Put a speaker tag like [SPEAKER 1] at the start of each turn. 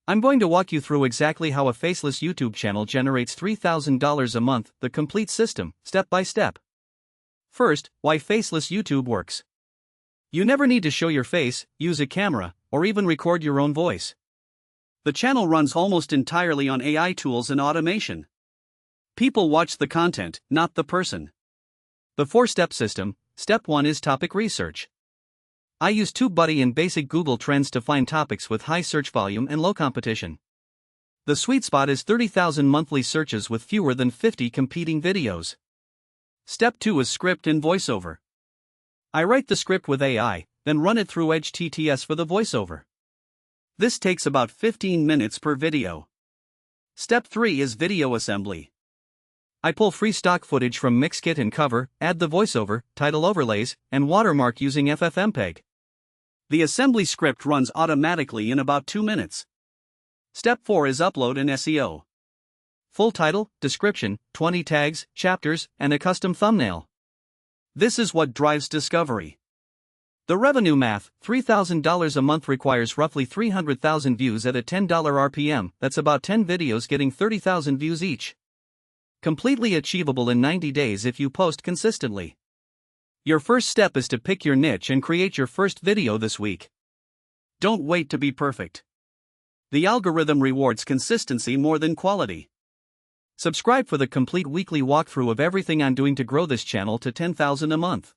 [SPEAKER 1] I'm going to walk you through exactly how a faceless YouTube channel generates $3,000 a month, the complete system, step by step. First, why faceless YouTube works. You never need to show your face, use a camera, or even record your own voice. The channel runs almost entirely on AI tools and automation. People watch the content, not the person. The 4-step system. Step 1 is topic research. I use TubeBuddy and basic Google Trends to find topics with high search volume and low competition. The sweet spot is 30,000 monthly searches with fewer than 50 competing videos. Step 2 is script and voiceover. I write the script with AI, then run it through Edge TTS for the voiceover. This takes about 15 minutes per video. Step 3 is video assembly. I pull free stock footage from Mixkit and Cover, add the voiceover, title overlays, and watermark using FFmpeg. The assembly script runs automatically in about 2 minutes. Step 4 is upload and SEO. Full title, description, 20 tags, chapters, and a custom thumbnail. This is what drives discovery. The revenue math: $3,000 a month requires roughly 300,000 views at a $10 RPM, that's about 10 videos getting 30,000 views each. Completely achievable in 90 days if you post consistently. Your first step is to pick your niche and create your first video this week. Don't wait to be perfect. The algorithm rewards consistency more than quality. Subscribe for the complete weekly walkthrough of everything I'm doing to grow this channel to $10,000 a month.